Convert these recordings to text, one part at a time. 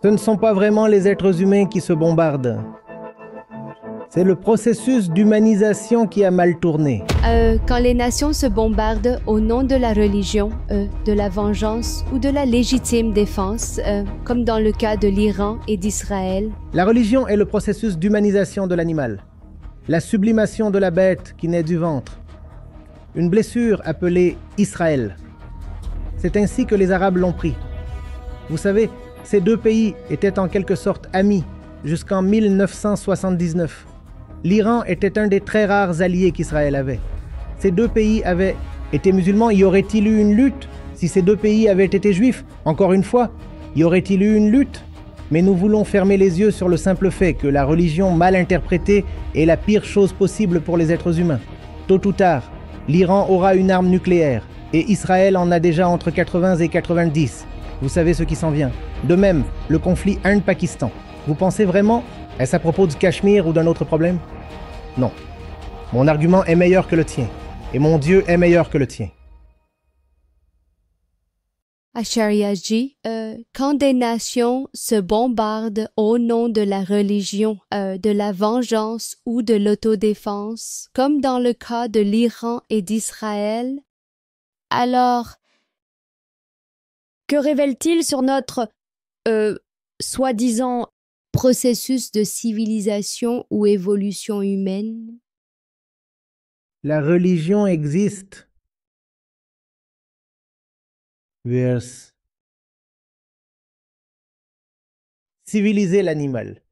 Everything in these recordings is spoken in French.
Ce ne sont pas vraiment les êtres humains qui se bombardent. C'est le processus d'humanisation qui a mal tourné. Quand les nations se bombardent au nom de la religion, de la vengeance ou de la légitime défense, comme dans le cas de l'Iran et d'Israël. La religion est le processus d'humanisation de l'animal. La sublimation de la bête qui naît du ventre. Une blessure appelée Israël. C'est ainsi que les Arabes l'ont pris. Vous savez, ces deux pays étaient en quelque sorte amis jusqu'en 1979. L'Iran était un des très rares alliés qu'Israël avait. Ces deux pays avaient été musulmans. Y aurait-il eu une lutte si ces deux pays avaient été juifs? Encore une fois, y aurait-il eu une lutte? Mais nous voulons fermer les yeux sur le simple fait que la religion mal interprétée est la pire chose possible pour les êtres humains. Tôt ou tard, l'Iran aura une arme nucléaire et Israël en a déjà entre 80 et 90. Vous savez ce qui s'en vient. De même, le conflit Inde-Pakistan. Vous pensez vraiment? Est-ce à propos du Cachemire ou d'un autre problème? Non. Mon argument est meilleur que le tien. Et mon Dieu est meilleur que le tien. Acharya-ji, quand des nations se bombardent au nom de la religion, de la vengeance ou de l'autodéfense, comme dans le cas de l'Iran et d'Israël, alors que révèle-t-il sur notre, soi-disant, processus de civilisation ou évolution humaine? La religion existe. Vers civiliser l'animal.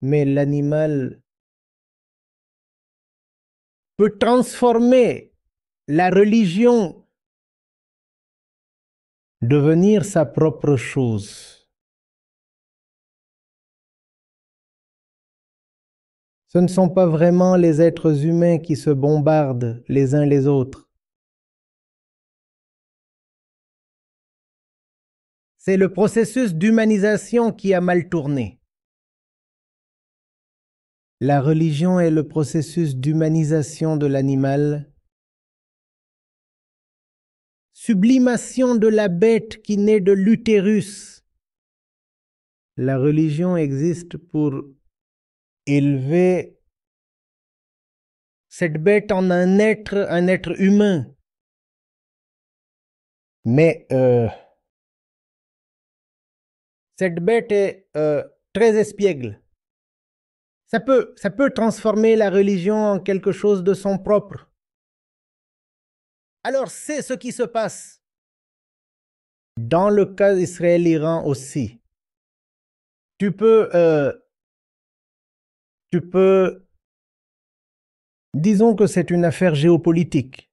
Mais l'animal peut transformer la religion, devenir sa propre chose. Ce ne sont pas vraiment les êtres humains qui se bombardent les uns les autres. C'est le processus d'humanisation qui a mal tourné. La religion est le processus d'humanisation de l'animal, sublimation de la bête qui naît de l'utérus. La religion existe pour élever cette bête en un être humain. Mais cette bête est très espiègle. Ça peut transformer la religion en quelque chose de son propre. Alors c'est ce qui se passe dans le cas d'Israël-Iran aussi. Tu peux, disons que c'est une affaire géopolitique.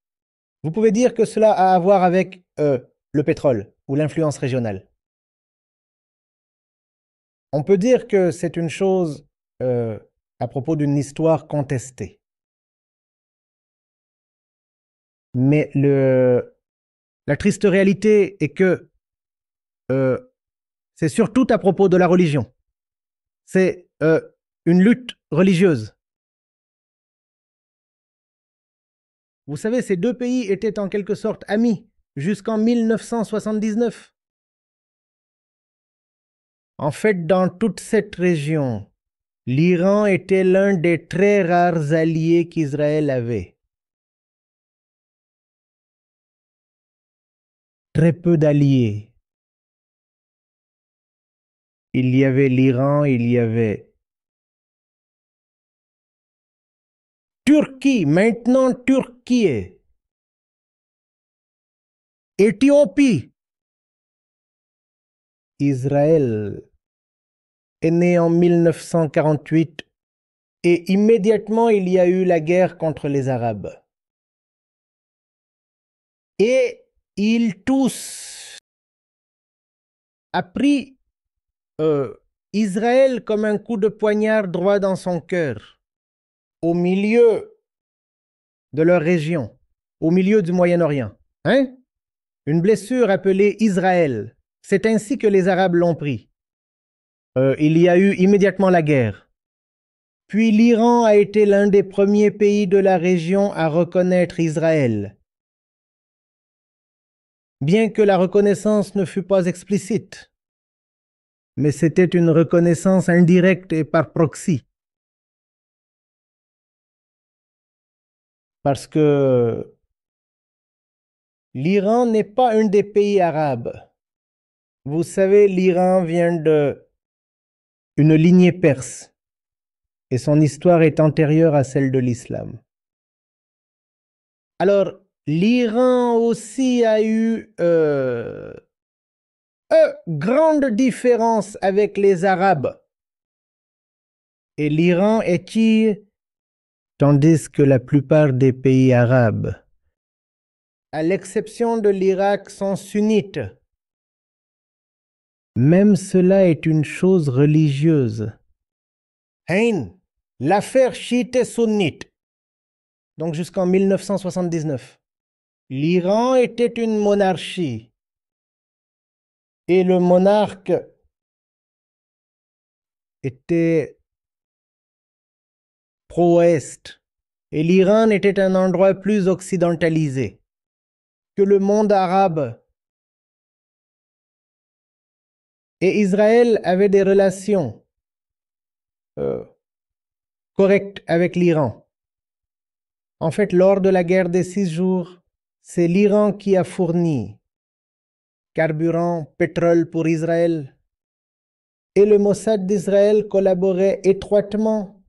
Vous pouvez dire que cela a à voir avec le pétrole ou l'influence régionale. On peut dire que c'est une chose à propos d'une histoire contestée. Mais la triste réalité est que c'est surtout à propos de la religion. C'est une lutte religieuse. Vous savez, ces deux pays étaient en quelque sorte amis jusqu'en 1979. En fait, dans toute cette région, l'Iran était l'un des très rares alliés qu'Israël avait. Très peu d'alliés. Il y avait l'Iran, il y avait Turquie, maintenant Turquie, Éthiopie. Israël est né en 1948 et immédiatement il y a eu la guerre contre les Arabes. Et ils tous a pris Israël comme un coup de poignard droit dans son cœur, au milieu de leur région, au milieu du Moyen-Orient. Hein? Une blessure appelée Israël. C'est ainsi que les Arabes l'ont pris. Il y a eu immédiatement la guerre. Puis l'Iran a été l'un des premiers pays de la région à reconnaître Israël. bien que la reconnaissance ne fût pas explicite. Mais c'était une reconnaissance indirecte et par proxy. Parce que l'Iran n'est pas un des pays arabes. Vous savez, l'Iran vient d'une lignée perse et son histoire est antérieure à celle de l'islam. Alors, l'Iran aussi a eu une grande différence avec les Arabes. Et l'Iran est chiite, tandis que la plupart des pays arabes, à l'exception de l'Irak, sont sunnites. Même cela est une chose religieuse. Hein, l'affaire chiite et sunnite. Donc jusqu'en 1979. L'Iran était une monarchie. Et le monarque était pro-Est. Et l'Iran était un endroit plus occidentalisé que le monde arabe. Et Israël avait des relations correctes avec l'Iran. En fait, lors de la guerre des 6 jours, c'est l'Iran qui a fourni carburant, pétrole pour Israël. Et le Mossad d'Israël collaborait étroitement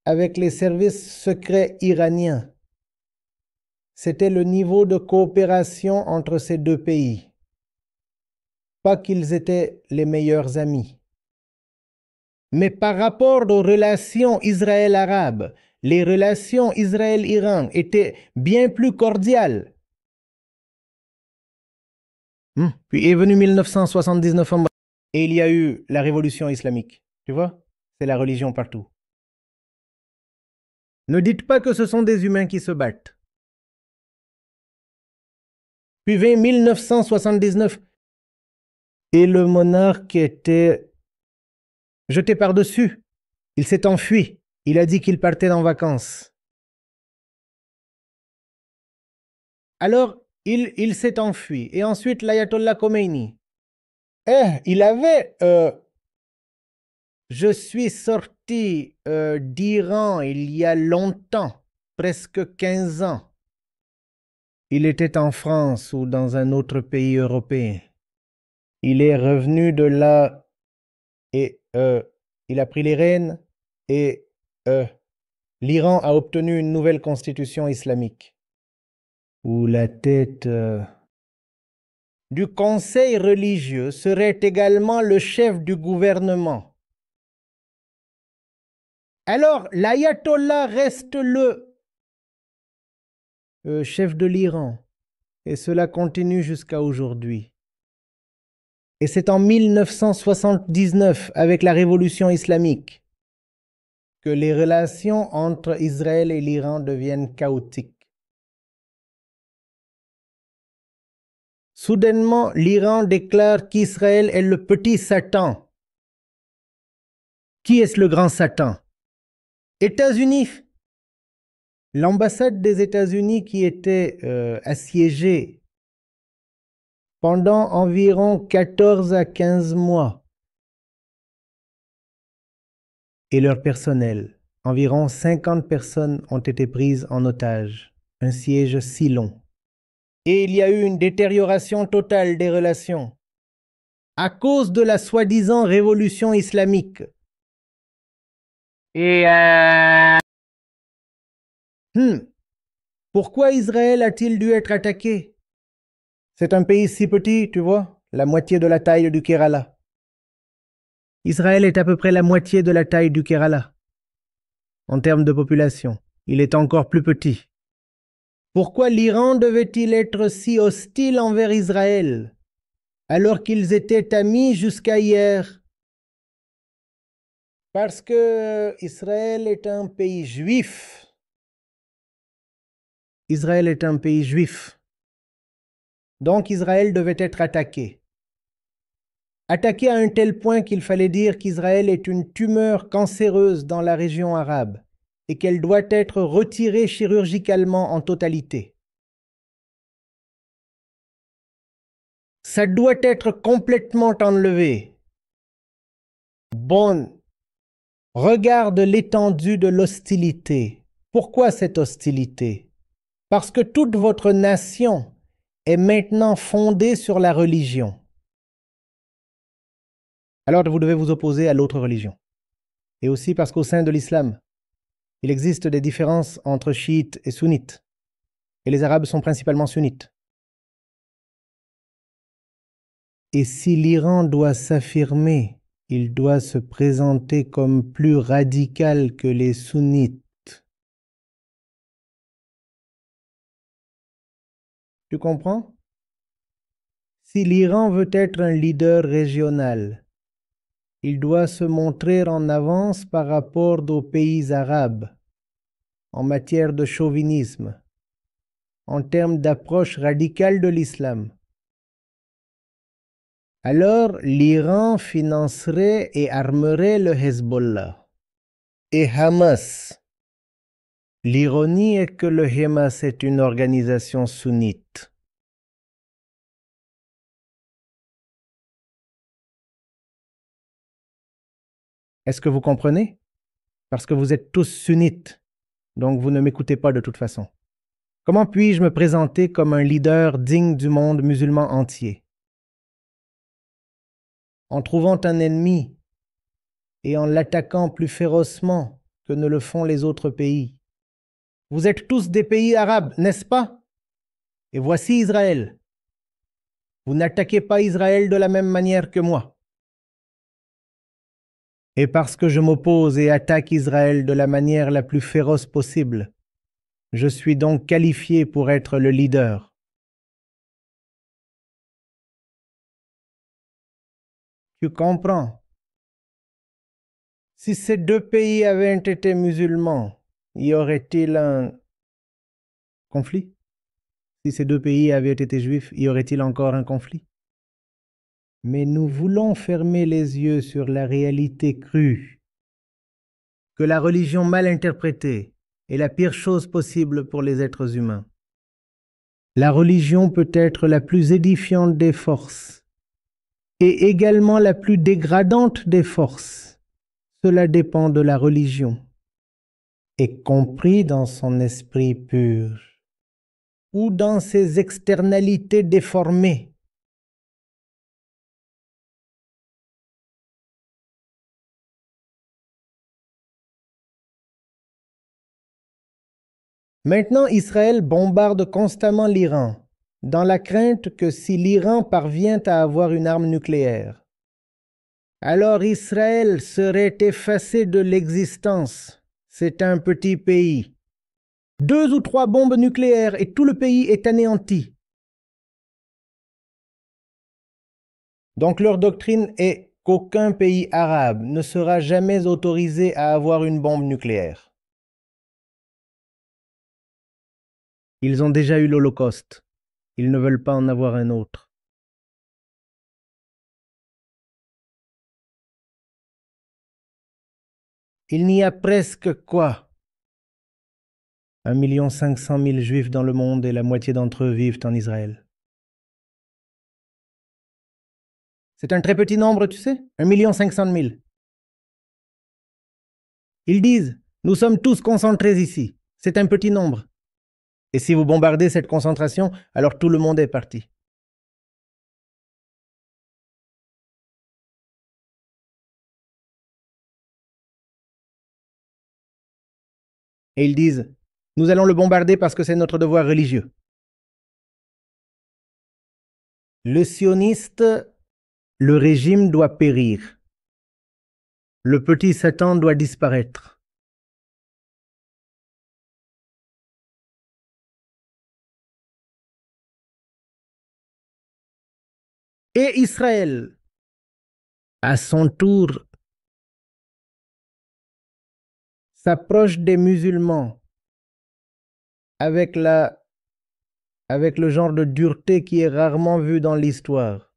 avec les services secrets iraniens. C'était le niveau de coopération entre ces deux pays. Pas qu'ils étaient les meilleurs amis. Mais par rapport aux relations Israël-Arabes, les relations Israël-Iran étaient bien plus cordiales. Puis est venu 1979 et il y a eu la révolution islamique. Tu vois? C'est la religion partout. Ne dites pas que ce sont des humains qui se battent. Puis vint 1979 et le monarque était jeté par-dessus. Il s'est enfui. Il a dit qu'il partait en vacances. Alors, il s'est enfui. Et ensuite, l'ayatollah Khomeini. Il avait... je suis sorti d'Iran il y a longtemps, presque 15 ans. Il était en France ou dans un autre pays européen. Il est revenu de là et il a pris les rênes et l'Iran a obtenu une nouvelle constitution islamique où la tête du conseil religieux serait également le chef du gouvernement. Alors, l'ayatollah reste le chef de l'Iran et cela continue jusqu'à aujourd'hui. Et c'est en 1979, avec la révolution islamique, que les relations entre Israël et l'Iran deviennent chaotiques. Soudainement, l'Iran déclare qu'Israël est le petit Satan. Qui est-ce le grand Satan? États-Unis. L'ambassade des États-Unis qui était assiégée pendant environ 14 à 15 mois. Et leur personnel, environ 50 personnes ont été prises en otage. Un siège si long. Et il y a eu une détérioration totale des relations à cause de la soi-disant révolution islamique. Et pourquoi Israël a-t-il dû être attaqué? C'est un pays si petit, tu vois, la moitié de la taille du Kerala. Israël est à peu près la moitié de la taille du Kerala. En termes de population, il est encore plus petit. Pourquoi l'Iran devait-il être si hostile envers Israël, alors qu'ils étaient amis jusqu'à hier? Parce que Israël est un pays juif. Israël est un pays juif. Donc Israël devait être attaqué. Attaqué à un tel point qu'il fallait dire qu'Israël est une tumeur cancéreuse dans la région arabe et qu'elle doit être retirée chirurgicalement en totalité. Ça doit être complètement enlevé. Bon, regarde l'étendue de l'hostilité. Pourquoi cette hostilité? Parce que toute votre nation est maintenant fondée sur la religion. Alors vous devez vous opposer à l'autre religion. Et aussi parce qu'au sein de l'islam, il existe des différences entre chiites et sunnites. Et les Arabes sont principalement sunnites. Et si l'Iran doit s'affirmer, il doit se présenter comme plus radical que les sunnites. Tu comprends? Si l'Iran veut être un leader régional, il doit se montrer en avance par rapport aux pays arabes en matière de chauvinisme, en termes d'approche radicale de l'islam. Alors l'Iran financerait et armerait le Hezbollah et Hamas. L'ironie est que le Hamas est une organisation sunnite. Est-ce que vous comprenez? Parce que vous êtes tous sunnites, donc vous ne m'écoutez pas de toute façon. Comment puis-je me présenter comme un leader digne du monde musulman entier? En trouvant un ennemi et en l'attaquant plus férocement que ne le font les autres pays. Vous êtes tous des pays arabes, n'est-ce pas? Et voici Israël. Vous n'attaquez pas Israël de la même manière que moi. Et parce que je m'oppose et attaque Israël de la manière la plus féroce possible, je suis donc qualifié pour être le leader. Tu comprends? Si ces deux pays avaient été musulmans, y aurait-il un conflit? Si ces deux pays avaient été juifs, y aurait-il encore un conflit? Mais nous voulons fermer les yeux sur la réalité crue, que la religion mal interprétée est la pire chose possible pour les êtres humains. La religion peut être la plus édifiante des forces et également la plus dégradante des forces. Cela dépend de la religion, et compris dans son esprit pur ou dans ses externalités déformées. Maintenant, Israël bombarde constamment l'Iran, dans la crainte que si l'Iran parvient à avoir une arme nucléaire, alors Israël serait effacé de l'existence. C'est un petit pays. 2 ou 3 bombes nucléaires et tout le pays est anéanti. Donc leur doctrine est qu'aucun pays arabe ne sera jamais autorisé à avoir une bombe nucléaire. Ils ont déjà eu l'Holocauste. Ils ne veulent pas en avoir un autre. Il n'y a presque quoi? 1,5 million juifs dans le monde et la moitié d'entre eux vivent en Israël. C'est un très petit nombre, tu sais? 1,5 million. Ils disent, nous sommes tous concentrés ici. C'est un petit nombre. Et si vous bombardez cette concentration, alors tout le monde est parti. Et ils disent, nous allons le bombarder parce que c'est notre devoir religieux. Le sioniste, le régime doit périr. Le petit Satan doit disparaître. Et Israël, à son tour, s'approche des musulmans avec le genre de dureté qui est rarement vu dans l'histoire.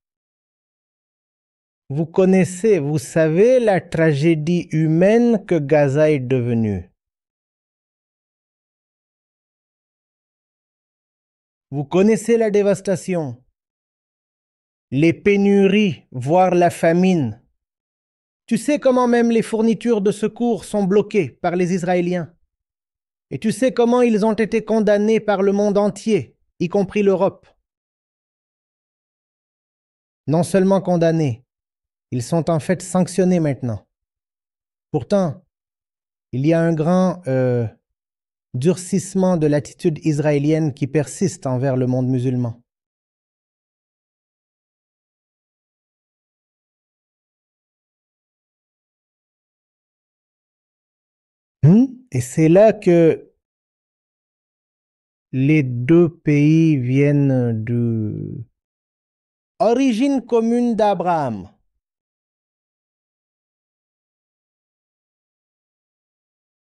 Vous connaissez, vous savez la tragédie humaine que Gaza est devenue. Vous connaissez la dévastation. les pénuries, voire la famine. Tu sais comment même les fournitures de secours sont bloquées par les Israéliens. Et tu sais comment ils ont été condamnés par le monde entier, y compris l'Europe. Non seulement condamnés, ils sont en fait sanctionnés maintenant. Pourtant, il y a un grand durcissement de l'attitude israélienne qui persiste envers le monde musulman. Et c'est là que les deux pays viennent de origine commune d'Abraham.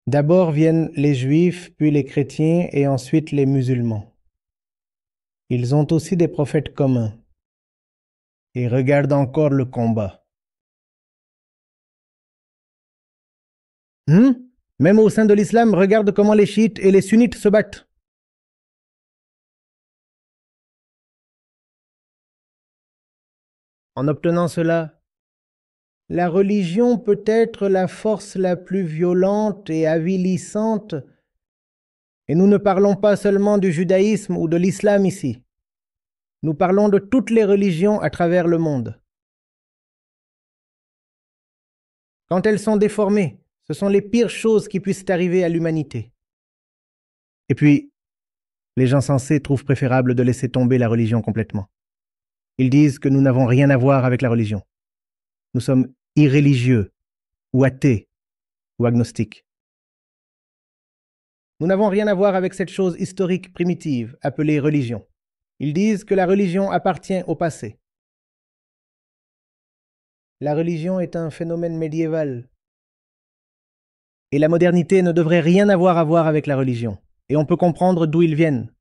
D'abord viennent les juifs, puis les chrétiens et ensuite les musulmans. Ils ont aussi des prophètes communs et regardent encore le combat. Même au sein de l'islam, regarde comment les chiites et les sunnites se battent. En obtenant cela, la religion peut être la force la plus violente et avilissante, et nous ne parlons pas seulement du judaïsme ou de l'islam ici. Nous parlons de toutes les religions à travers le monde. Quand elles sont déformées, ce sont les pires choses qui puissent arriver à l'humanité. Et puis, les gens sensés trouvent préférable de laisser tomber la religion complètement. Ils disent que nous n'avons rien à voir avec la religion. Nous sommes irréligieux, ou athées, ou agnostiques. Nous n'avons rien à voir avec cette chose historique primitive appelée religion. Ils disent que la religion appartient au passé. La religion est un phénomène médiéval. Et la modernité ne devrait rien avoir à voir avec la religion. Et on peut comprendre d'où ils viennent.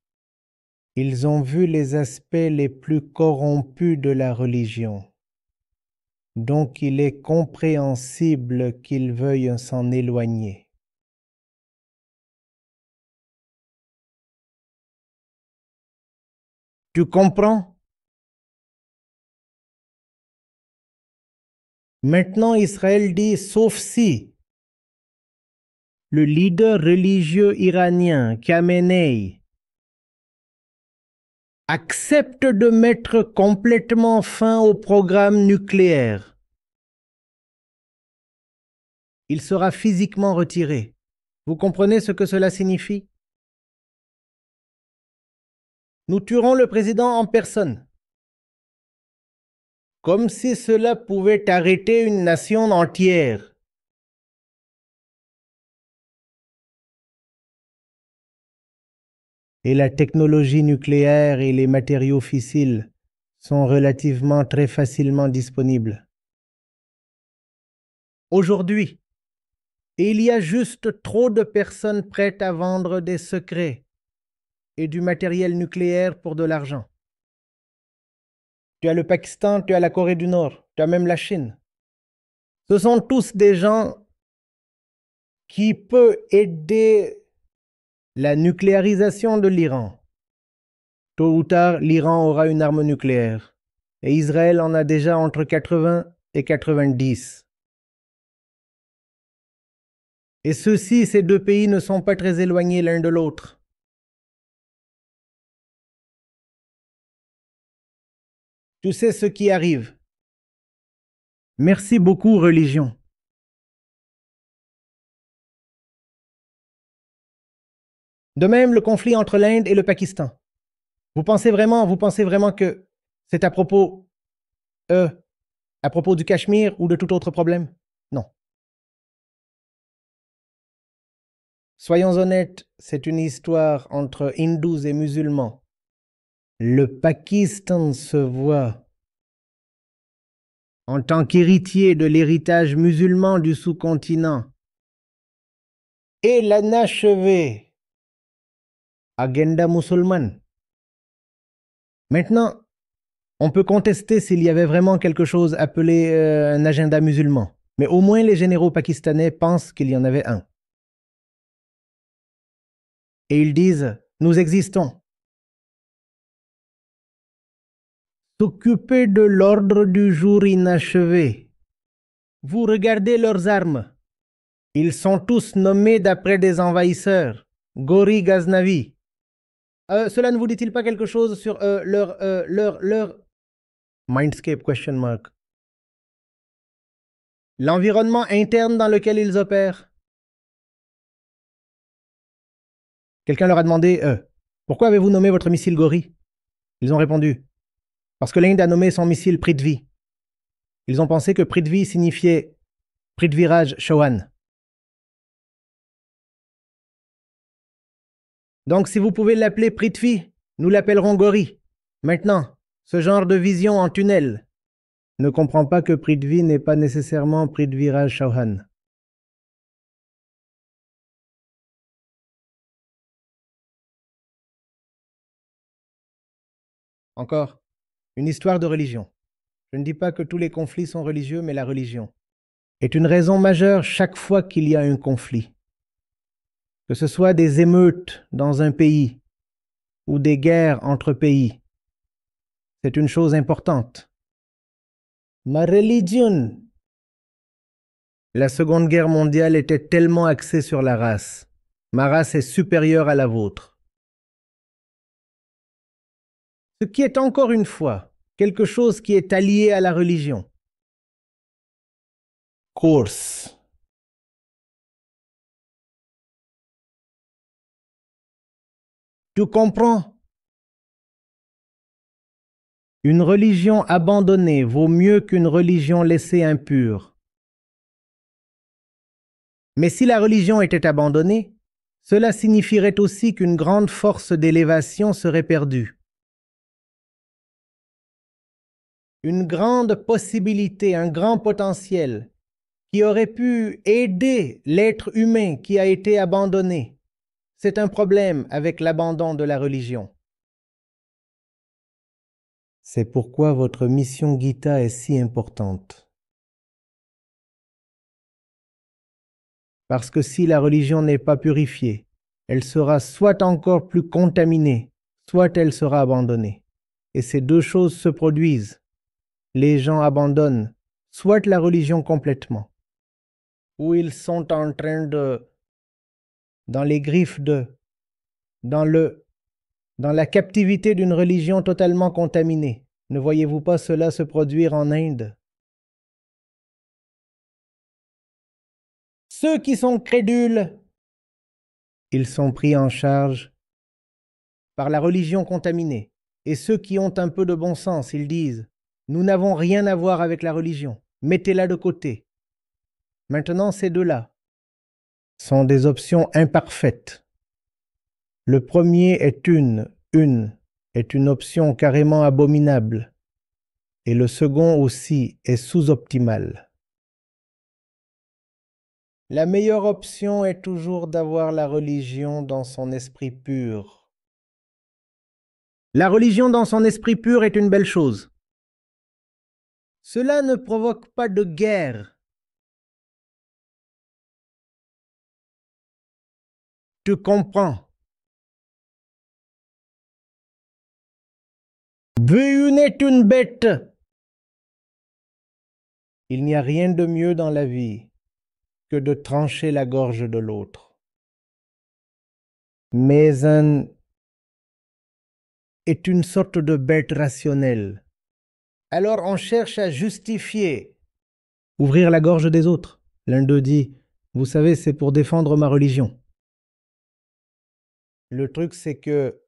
Ils ont vu les aspects les plus corrompus de la religion. Donc il est compréhensible qu'ils veuillent s'en éloigner. Tu comprends? Maintenant Israël dit sauf si le leader religieux iranien, Khamenei, accepte de mettre complètement fin au programme nucléaire. Il sera physiquement retiré. Vous comprenez ce que cela signifie? Nous tuerons le président en personne. Comme si cela pouvait arrêter une nation entière. Et la technologie nucléaire et les matériaux fissiles sont relativement très facilement disponibles. Aujourd'hui, il y a juste trop de personnes prêtes à vendre des secrets et du matériel nucléaire pour de l'argent. Tu as le Pakistan, tu as la Corée du Nord, tu as même la Chine. Ce sont tous des gens qui peuvent aider la nucléarisation de l'Iran. Tôt ou tard, l'Iran aura une arme nucléaire. Et Israël en a déjà entre 80 et 90. Et ces deux pays ne sont pas très éloignés l'un de l'autre. Tu sais ce qui arrive. Merci beaucoup, religion. De même, le conflit entre l'Inde et le Pakistan. Vous pensez vraiment que c'est à propos du Cachemire ou de tout autre problème? Non. Soyons honnêtes, c'est une histoire entre hindous et musulmans. Le Pakistan se voit en tant qu'héritier de l'héritage musulman du sous-continent et l'inachevé agenda musulmane. Maintenant, on peut contester s'il y avait vraiment quelque chose appelé un agenda musulman, mais au moins les généraux pakistanais pensent qu'il y en avait un. Et ils disent, nous existons. s'occuper de l'ordre du jour inachevé. Vous regardez leurs armes. Ils sont tous nommés d'après des envahisseurs. Ghori Ghaznavi. Cela ne vous dit-il pas quelque chose sur leur... Mindscape, question mark. L'environnement interne dans lequel ils opèrent. Quelqu'un leur a demandé pourquoi avez-vous nommé votre missile Ghori? Ils ont répondu parce que l'Inde a nommé son missile Prithvi. Ils ont pensé que Prithvi signifiait Prithviraj Chauhan. Donc si vous pouvez l'appeler Prithvi, nous l'appellerons Ghori. Maintenant, ce genre de vision en tunnel ne comprend pas que Prithvi n'est pas nécessairement Prithviraj Chauhan. Encore, une histoire de religion. Je ne dis pas que tous les conflits sont religieux, mais la religion est une raison majeure chaque fois qu'il y a un conflit. Que ce soit des émeutes dans un pays ou des guerres entre pays, c'est une chose importante. Ma religion. La Seconde Guerre mondiale était tellement axée sur la race. Ma race est supérieure à la vôtre. Ce qui est encore une fois quelque chose qui est allié à la religion. Course. Tu comprends? Une religion abandonnée vaut mieux qu'une religion laissée impure. Mais si la religion était abandonnée, cela signifierait aussi qu'une grande force d'élévation serait perdue. Une grande possibilité, un grand potentiel qui aurait pu aider l'être humain qui a été abandonné. C'est un problème avec l'abandon de la religion. C'est pourquoi votre mission Gita est si importante. Parce que si la religion n'est pas purifiée, elle sera soit encore plus contaminée, soit elle sera abandonnée. Et ces deux choses se produisent. Les gens abandonnent soit la religion complètement, ou ils sont en train de, dans les griffes de, dans la captivité d'une religion totalement contaminée. Ne voyez-vous pas cela se produire en Inde? Ceux qui sont crédules, ils sont pris en charge par la religion contaminée. Et ceux qui ont un peu de bon sens, ils disent, nous n'avons rien à voir avec la religion, mettez-la de côté. Maintenant, ces deux-là sont des options imparfaites. Le premier est une option carrément abominable, et le second aussi est sous-optimal. La meilleure option est toujours d'avoir la religion dans son esprit pur. La religion dans son esprit pur est une belle chose. Cela ne provoque pas de guerre. Tu comprends? Une est une bête. Il n'y a rien de mieux dans la vie que de trancher la gorge de l'autre. Mais un est une sorte de bête rationnelle. Alors on cherche à justifier ouvrir la gorge des autres. L'un d'eux dit, vous savez, c'est pour défendre ma religion. Le truc, c'est que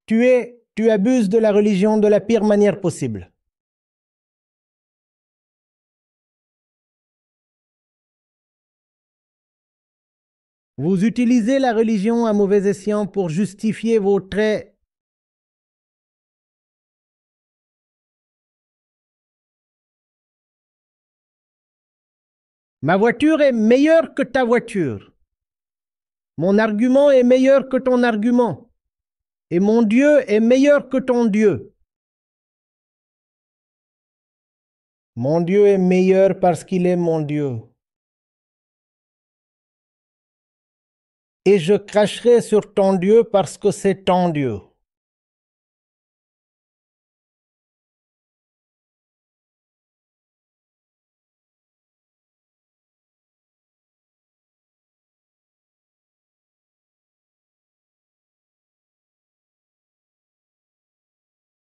tu abuses de la religion de la pire manière possible. Vous utilisez la religion à mauvais escient pour justifier vos traits. Ma voiture est meilleure que ta voiture. Mon argument est meilleur que ton argument. Et mon Dieu est meilleur que ton Dieu. Mon Dieu est meilleur parce qu'il est mon Dieu. Et je cracherai sur ton Dieu parce que c'est ton Dieu.